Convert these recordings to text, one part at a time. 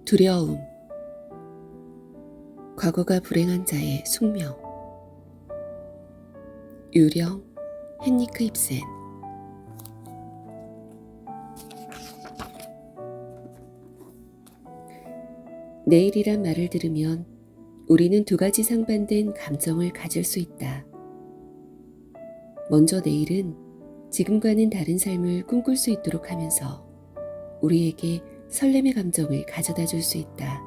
두려움, 과거가 불행한 자의 숙명. 유령 헨리크 입센. 내일이란 말을 들으면 우리는 두 가지 상반된 감정을 가질 수 있다. 먼저 내일은 지금과는 다른 삶을 꿈꿀 수 있도록 하면서 우리에게 설렘의 감정을 가져다 줄 수 있다.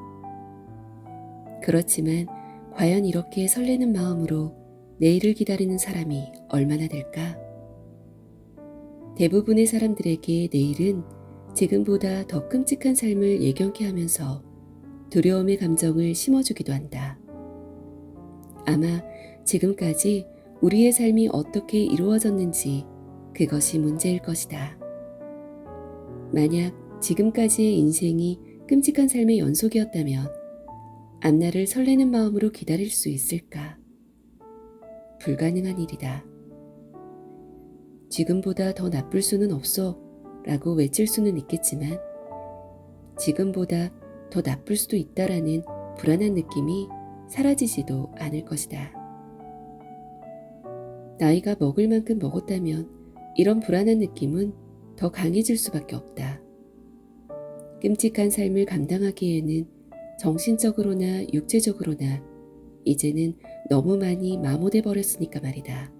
그렇지만 과연 이렇게 설레는 마음으로 내일을 기다리는 사람이 얼마나 될까? 대부분의 사람들에게 내일은 지금보다 더 끔찍한 삶을 예견케 하면서 두려움의 감정을 심어주기도 한다. 아마 지금까지 우리의 삶이 어떻게 이루어졌는지 그것이 문제일 것이다. 만약 지금까지의 인생이 끔찍한 삶의 연속이었다면 앞날을 설레는 마음으로 기다릴 수 있을까? 불가능한 일이다. 지금보다 더 나쁠 수는 없어 라고 외칠 수는 있겠지만 지금보다 더 나쁠 수도 있다라는 불안한 느낌이 사라지지도 않을 것이다. 나이가 먹을 만큼 먹었다면 이런 불안한 느낌은 더 강해질 수밖에 없다. 끔찍한 삶을 감당하기에는 정신적으로나 육체적으로나 이제는 너무 많이 마모돼 버렸으니까 말이다.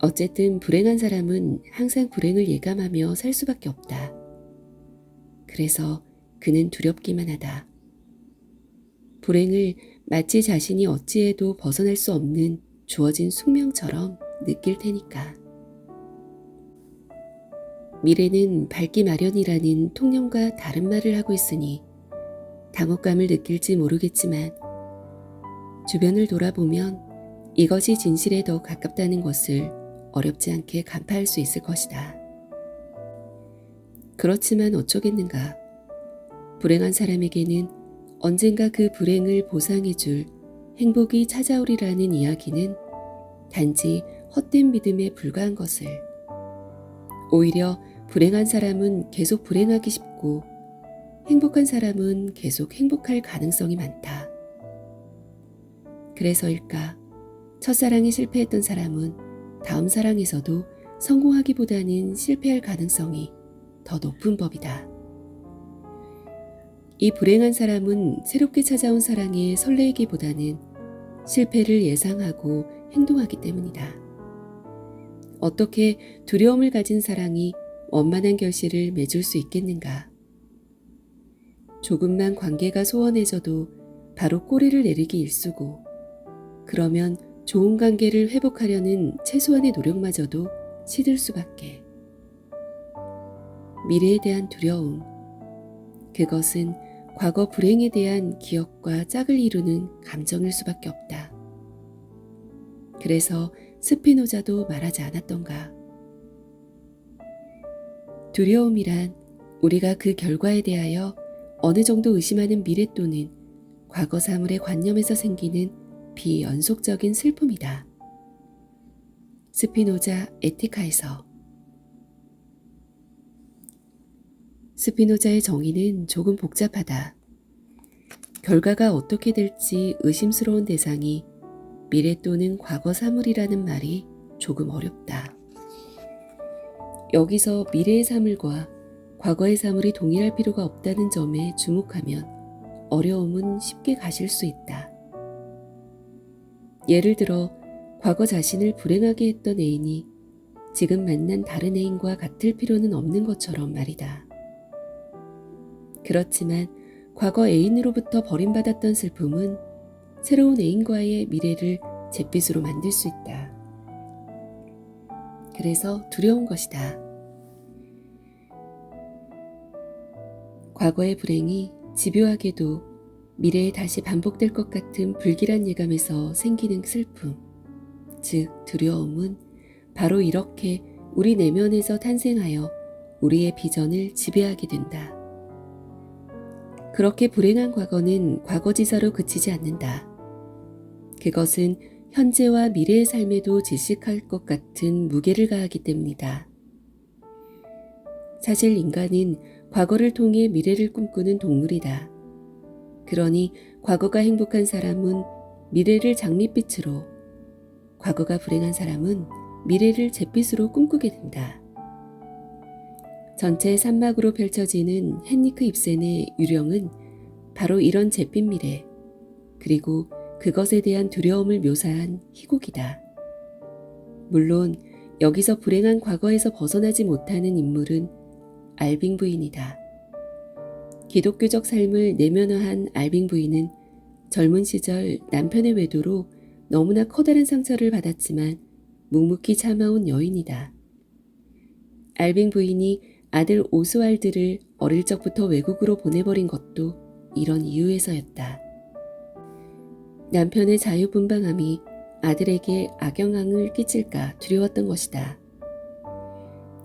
어쨌든 불행한 사람은 항상 불행을 예감하며 살 수밖에 없다. 그래서 그는 두렵기만 하다. 불행을 마치 자신이 어찌해도 벗어날 수 없는 주어진 숙명처럼 느낄 테니까. 미래는 밝기 마련이라는 통념과 다른 말을 하고 있으니 당혹감을 느낄지 모르겠지만 주변을 돌아보면 이것이 진실에 더 가깝다는 것을 어렵지 않게 간파할 수 있을 것이다. 그렇지만 어쩌겠는가. 불행한 사람에게는 언젠가 그 불행을 보상해줄 행복이 찾아오리라는 이야기는 단지 헛된 믿음에 불과한 것을. 오히려 불행한 사람은 계속 불행하기 쉽고 행복한 사람은 계속 행복할 가능성이 많다. 그래서일까 첫사랑에 실패했던 사람은 다음 사랑에서도 성공하기보다는 실패할 가능성이 더 높은 법이다. 이 불행한 사람은 새롭게 찾아온 사랑에 설레기보다는 실패를 예상하고 행동하기 때문이다. 어떻게 두려움을 가진 사랑이 원만한 결실을 맺을 수 있겠는가? 조금만 관계가 소원해져도 바로 꼬리를 내리기 일쑤고 그러면 좋은 관계를 회복하려는 최소한의 노력마저도 시들 수밖에. 미래에 대한 두려움, 그것은 과거 불행에 대한 기억과 짝을 이루는 감정일 수밖에 없다. 그래서 스피노자도 말하지 않았던가. 두려움이란 우리가 그 결과에 대하여 어느 정도 의심하는 미래 또는 과거 사물의 관념에서 생기는 비연속적인 슬픔이다. 스피노자 에티카에서. 스피노자의 정의는 조금 복잡하다. 결과가 어떻게 될지 의심스러운 대상이 미래 또는 과거 사물이라는 말이 조금 어렵다. 여기서 미래의 사물과 과거의 사물이 동일할 필요가 없다는 점에 주목하면 어려움은 쉽게 가실 수 있다. 예를 들어 과거 자신을 불행하게 했던 애인이 지금 만난 다른 애인과 같을 필요는 없는 것처럼 말이다. 그렇지만 과거 애인으로부터 버림받았던 슬픔은 새로운 애인과의 미래를 잿빛으로 만들 수 있다. 그래서 두려운 것이다. 과거의 불행이 집요하게도 미래에 다시 반복될 것 같은 불길한 예감에서 생기는 슬픔, 즉 두려움은 바로 이렇게 우리 내면에서 탄생하여 우리의 비전을 지배하게 된다. 그렇게 불행한 과거는 과거지사로 그치지 않는다. 그것은 현재와 미래의 삶에도 질식할 것 같은 무게를 가하기 때문이다. 사실 인간은 과거를 통해 미래를 꿈꾸는 동물이다. 그러니 과거가 행복한 사람은 미래를 장밋빛으로, 과거가 불행한 사람은 미래를 잿빛으로 꿈꾸게 된다. 전체 산막으로 펼쳐지는 헨리크 입센의 유령은 바로 이런 잿빛 미래, 그리고 그것에 대한 두려움을 묘사한 희곡이다. 물론 여기서 불행한 과거에서 벗어나지 못하는 인물은 알빙 부인이다. 기독교적 삶을 내면화한 알빙 부인은 젊은 시절 남편의 외도로 너무나 커다란 상처를 받았지만 묵묵히 참아온 여인이다. 알빙 부인이 아들 오스왈드를 어릴 적부터 외국으로 보내버린 것도 이런 이유에서였다. 남편의 자유분방함이 아들에게 악영향을 끼칠까 두려웠던 것이다.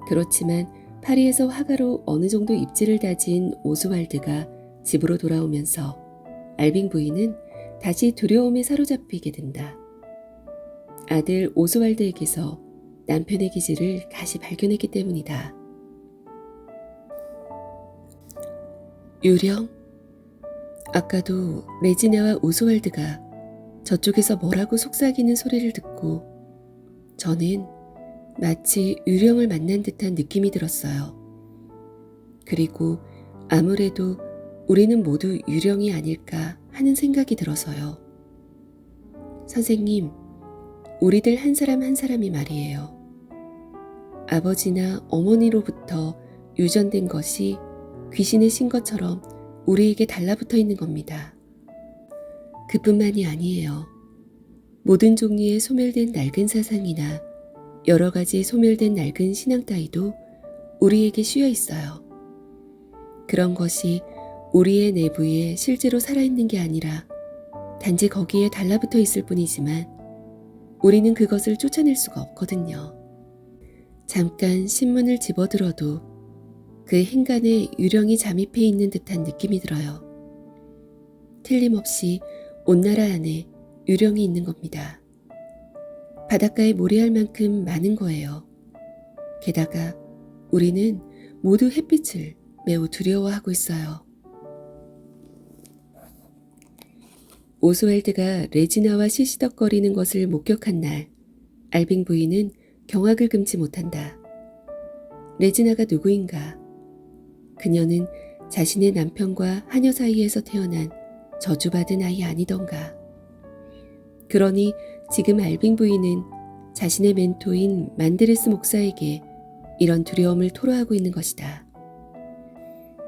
그렇지만 파리에서 화가로 어느 정도 입지를 다진 오스왈드가 집으로 돌아오면서 알빙 부인은 다시 두려움에 사로잡히게 된다. 아들 오스왈드에게서 남편의 기질을 다시 발견했기 때문이다. 유령? 아까도 레지나와 오스왈드가 저쪽에서 뭐라고 속삭이는 소리를 듣고 저는 마치 유령을 만난 듯한 느낌이 들었어요. 그리고 아무래도 우리는 모두 유령이 아닐까 하는 생각이 들어서요. 선생님, 우리들 한 사람 한 사람이 말이에요. 아버지나 어머니로부터 유전된 것이 귀신의 신 것처럼 우리에게 달라붙어 있는 겁니다. 그뿐만이 아니에요. 모든 종류의 소멸된 낡은 사상이나 여러 가지 소멸된 낡은 신앙 따위도 우리에게 씌여 있어요. 그런 것이 우리의 내부에 실제로 살아있는 게 아니라 단지 거기에 달라붙어 있을 뿐이지만 우리는 그것을 쫓아낼 수가 없거든요. 잠깐 신문을 집어들어도 그 행간에 유령이 잠입해 있는 듯한 느낌이 들어요. 틀림없이 온 나라 안에 유령이 있는 겁니다. 바닷가에 모래알 만큼 많은 거예요. 게다가 우리는 모두 햇빛을 매우 두려워하고 있어요. 오스왈드가 레지나와 시시덕거리는 것을 목격한 날, 알빙 부인은 경악을 금치 못한다. 레지나가 누구인가? 그녀는 자신의 남편과 하녀 사이에서 태어난 저주받은 아이 아니던가. 그러니 지금 알빙 부인은 자신의 멘토인 만드레스 목사에게 이런 두려움을 토로하고 있는 것이다.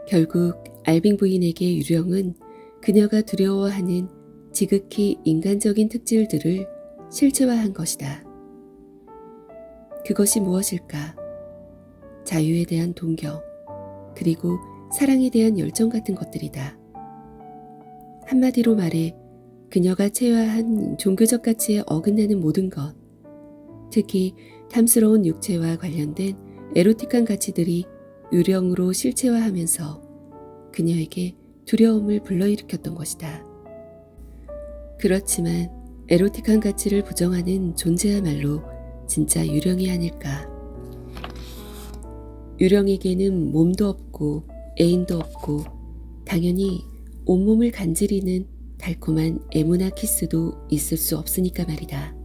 결국 알빙 부인에게 유령은 그녀가 두려워하는 지극히 인간적인 특질들을 실체화한 것이다. 그것이 무엇일까? 자유에 대한 동경, 그리고 사랑에 대한 열정 같은 것들이다. 한마디로 말해 그녀가 체화한 종교적 가치에 어긋나는 모든 것, 특히 탐스러운 육체와 관련된 에로틱한 가치들이 유령으로 실체화하면서 그녀에게 두려움을 불러일으켰던 것이다. 그렇지만 에로틱한 가치를 부정하는 존재야말로 진짜 유령이 아닐까. 유령에게는 몸도 없고 애인도 없고 당연히 온몸을 간지리는 달콤한 애무나 키스도 있을 수 없으니까 말이다.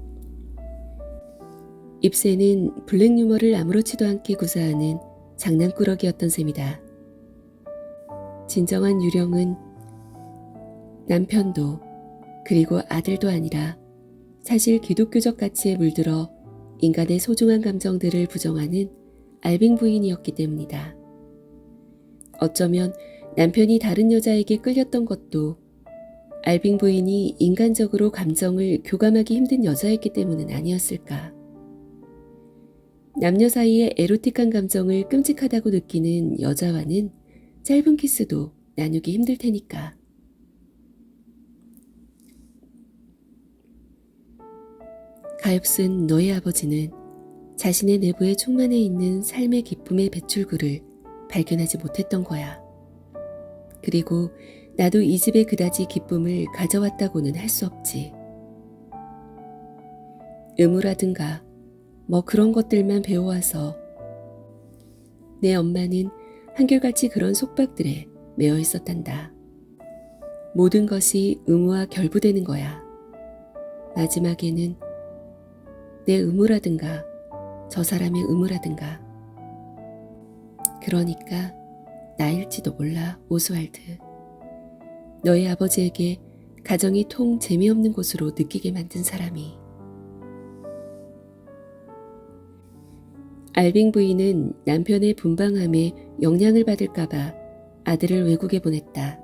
입센은 블랙 유머를 아무렇지도 않게 구사하는 장난꾸러기였던 셈이다. 진정한 유령은 남편도 그리고 아들도 아니라 사실 기독교적 가치에 물들어 인간의 소중한 감정들을 부정하는 알빙 부인이었기 때문이다. 어쩌면 남편이 다른 여자에게 끌렸던 것도 알빙 부인이 인간적으로 감정을 교감하기 힘든 여자였기 때문은 아니었을까. 남녀 사이의 에로틱한 감정을 끔찍하다고 느끼는 여자와는 짧은 키스도 나누기 힘들 테니까. 가엾은 너의 아버지는 자신의 내부에 충만해 있는 삶의 기쁨의 배출구를 발견하지 못했던 거야. 그리고 나도 이 집에 그다지 기쁨을 가져왔다고는 할 수 없지. 의무라든가 뭐 그런 것들만 배워와서 내 엄마는 한결같이 그런 속박들에 매여 있었단다. 모든 것이 의무와 결부되는 거야. 마지막에는 내 의무라든가 저 사람의 의무라든가. 그러니까 나일지도 몰라, 오스왈드. 너의 아버지에게 가정이 통 재미없는 곳으로 느끼게 만든 사람이. 알빙 부인은 남편의 분방함에 영향을 받을까봐 아들을 외국에 보냈다.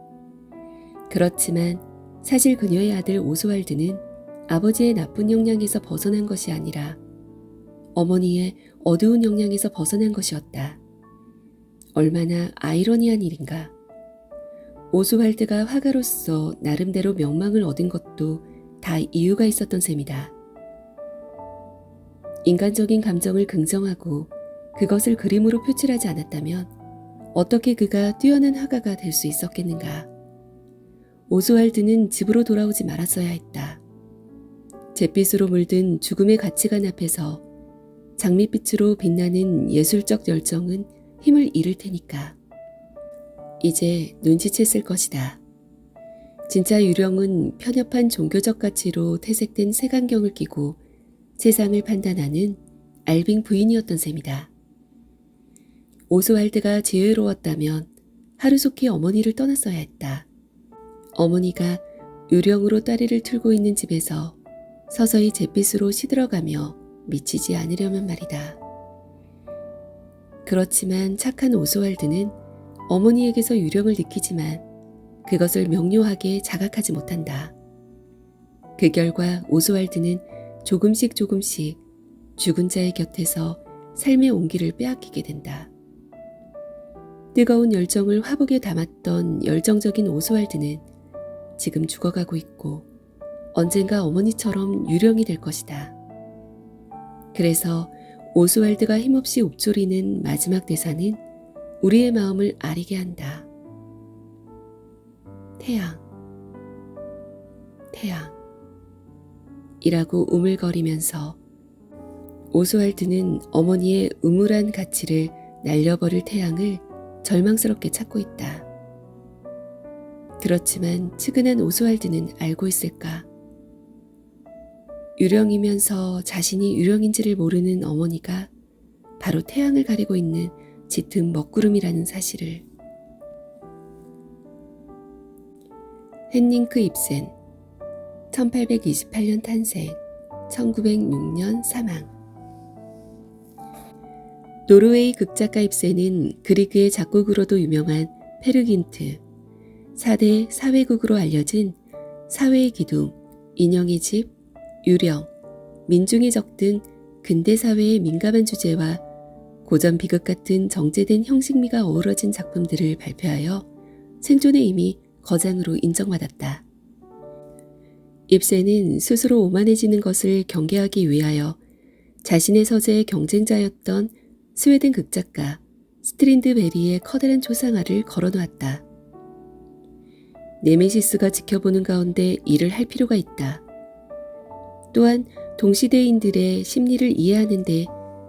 그렇지만 사실 그녀의 아들 오스왈드는 아버지의 나쁜 영향에서 벗어난 것이 아니라 어머니의 어두운 영향에서 벗어난 것이었다. 얼마나 아이러니한 일인가. 오스왈드가 화가로서 나름대로 명망을 얻은 것도 다 이유가 있었던 셈이다. 인간적인 감정을 긍정하고 그것을 그림으로 표출하지 않았다면 어떻게 그가 뛰어난 화가가 될 수 있었겠는가. 오스왈드는 집으로 돌아오지 말았어야 했다. 잿빛으로 물든 죽음의 가치관 앞에서 장밋빛으로 빛나는 예술적 열정은 힘을 잃을 테니까. 이제 눈치챘을 것이다. 진짜 유령은 편협한 종교적 가치로 태색된 색안경을 끼고 세상을 판단하는 알빙 부인이었던 셈이다. 오스왈드가 지혜로웠다면 하루속히 어머니를 떠났어야 했다. 어머니가 유령으로 따리를 틀고 있는 집에서 서서히 잿빛으로 시들어가며 미치지 않으려면 말이다. 그렇지만 착한 오스왈드는 어머니에게서 유령을 느끼지만 그것을 명료하게 자각하지 못한다. 그 결과 오스왈드는 조금씩 죽은 자의 곁에서 삶의 온기를 빼앗기게 된다. 뜨거운 열정을 화복에 담았던 열정적인 오스왈드는 지금 죽어가고 있고 언젠가 어머니처럼 유령이 될 것이다. 그래서 오스왈드가 힘없이 읊조리는 마지막 대사는 우리의 마음을 아리게 한다. 태양, 태양 이라고 우물거리면서 오스왈드는 어머니의 음울한 가치를 날려버릴 태양을 절망스럽게 찾고 있다. 그렇지만 측은한 오스왈드는 알고 있을까? 유령이면서 자신이 유령인지를 모르는 어머니가 바로 태양을 가리고 있는 짙은 먹구름이라는 사실을. 헨링크 입센 1828년 탄생, 1906년 사망. 노르웨이 극작가 입센은 그리그의 작곡으로도 유명한 페르긴트, 4대 사회극으로 알려진 사회의 기둥, 인형의 집, 유령, 민중의 적 등 근대사회의 민감한 주제와 고전 비극 같은 정제된 형식미가 어우러진 작품들을 발표하여 생존에 이미 거장으로 인정받았다. 입센은 스스로 오만해지는 것을 경계하기 위하여 자신의 서재의 경쟁자였던 스웨덴 극작가 스트린드베리의 커다란 초상화를 걸어놓았다. 네메시스가 지켜보는 가운데 일을 할 필요가 있다. 또한 동시대인들의 심리를 이해하는데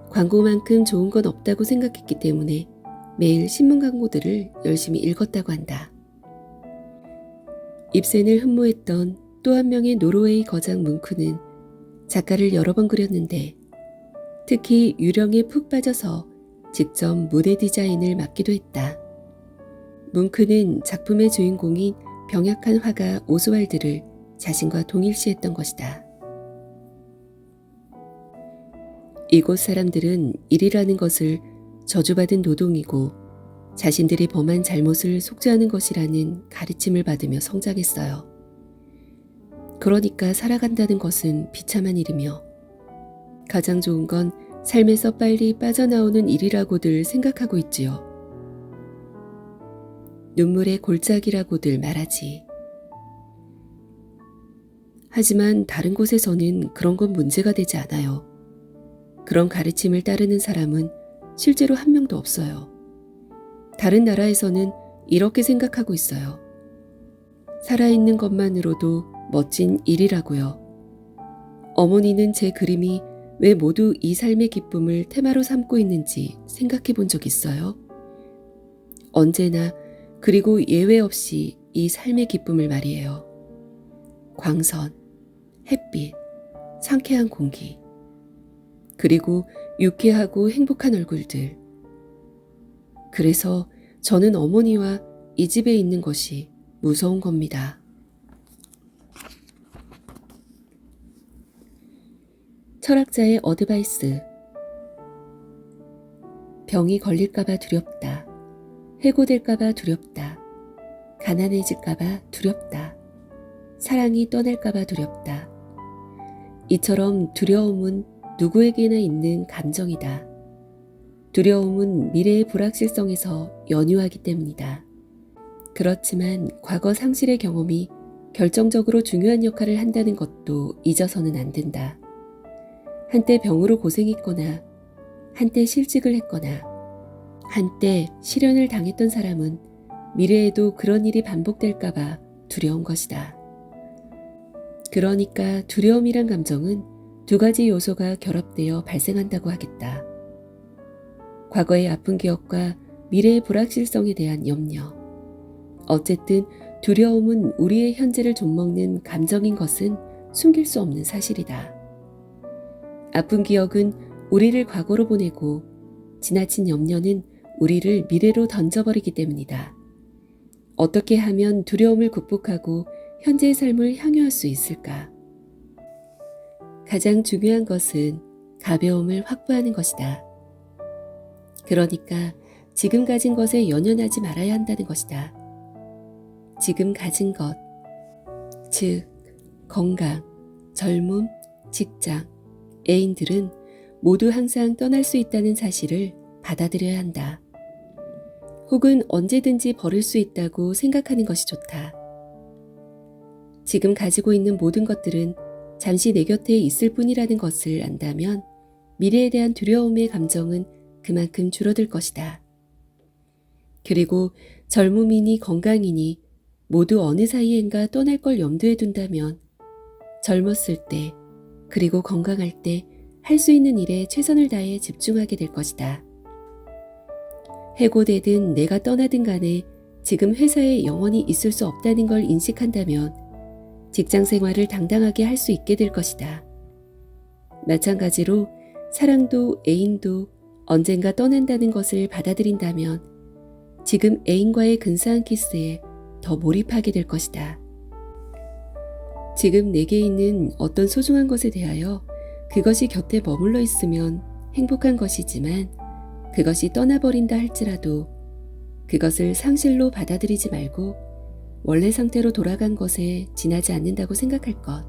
광고만큼 좋은 건 없다고 생각했기 때문에 매일 신문 광고들을 열심히 읽었다고 한다. 입센을 흠모했던 또 한 명의 노르웨이 거장 뭉크는 작가를 여러 번 그렸는데 특히 유령에 푹 빠져서 직접 무대 디자인을 맡기도 했다. 뭉크는 작품의 주인공인 병약한 화가 오스왈드를 자신과 동일시했던 것이다. 이곳 사람들은 일이라는 것을 저주받은 노동이고 자신들이 범한 잘못을 속죄하는 것이라는 가르침을 받으며 성장했어요. 그러니까 살아간다는 것은 비참한 일이며 가장 좋은 건 삶에서 빨리 빠져나오는 일이라고들 생각하고 있지요. 눈물의 골짜기라고들 말하지. 하지만 다른 곳에서는 그런 건 문제가 되지 않아요. 그런 가르침을 따르는 사람은 실제로 한 명도 없어요. 다른 나라에서는 이렇게 생각하고 있어요. 살아있는 것만으로도 멋진 일이라고요. 어머니는 제 그림이 왜 모두 이 삶의 기쁨을 테마로 삼고 있는지 생각해 본 적 있어요? 언제나 그리고 예외 없이 이 삶의 기쁨을 말이에요. 광선, 햇빛, 상쾌한 공기, 그리고 유쾌하고 행복한 얼굴들. 그래서 저는 어머니와 이 집에 있는 것이 무서운 겁니다. 철학자의 어드바이스. 병이 걸릴까봐 두렵다. 해고될까봐 두렵다. 가난해질까봐 두렵다. 사랑이 떠날까봐 두렵다. 이처럼 두려움은 누구에게나 있는 감정이다. 두려움은 미래의 불확실성에서 연유하기 때문이다. 그렇지만 과거 상실의 경험이 결정적으로 중요한 역할을 한다는 것도 잊어서는 안 된다. 한때 병으로 고생했거나 한때 실직을 했거나 한때 실연을 당했던 사람은 미래에도 그런 일이 반복될까봐 두려운 것이다. 그러니까 두려움이란 감정은 두 가지 요소가 결합되어 발생한다고 하겠다. 과거의 아픈 기억과 미래의 불확실성에 대한 염려. 어쨌든 두려움은 우리의 현재를 좀먹는 감정인 것은 숨길 수 없는 사실이다. 아픈 기억은 우리를 과거로 보내고 지나친 염려는 우리를 미래로 던져버리기 때문이다. 어떻게 하면 두려움을 극복하고 현재의 삶을 향유할 수 있을까? 가장 중요한 것은 가벼움을 확보하는 것이다. 그러니까 지금 가진 것에 연연하지 말아야 한다는 것이다. 지금 가진 것, 즉 건강, 젊음, 직장, 애인들은 모두 항상 떠날 수 있다는 사실을 받아들여야 한다. 혹은 언제든지 버릴 수 있다고 생각하는 것이 좋다. 지금 가지고 있는 모든 것들은 잠시 내 곁에 있을 뿐이라는 것을 안다면 미래에 대한 두려움의 감정은 그만큼 줄어들 것이다. 그리고 젊음이니 건강이니 모두 어느 사이엔가 떠날 걸 염두에 둔다면 젊었을 때 그리고 건강할 때 할 수 있는 일에 최선을 다해 집중하게 될 것이다. 해고되든 내가 떠나든 간에 지금 회사에 영원히 있을 수 없다는 걸 인식한다면 직장 생활을 당당하게 할 수 있게 될 것이다. 마찬가지로 사랑도 애인도 언젠가 떠난다는 것을 받아들인다면 지금 애인과의 근사한 키스에 더 몰입하게 될 것이다. 지금 내게 있는 어떤 소중한 것에 대하여 그것이 곁에 머물러 있으면 행복한 것이지만 그것이 떠나버린다 할지라도 그것을 상실로 받아들이지 말고 원래 상태로 돌아간 것에 지나지 않는다고 생각할 것.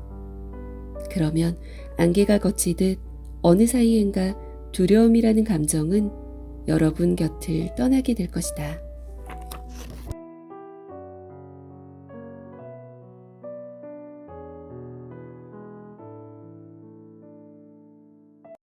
그러면 안개가 걷히듯 어느 사이엔가 두려움이라는 감정은 여러분 곁을 떠나게 될 것이다.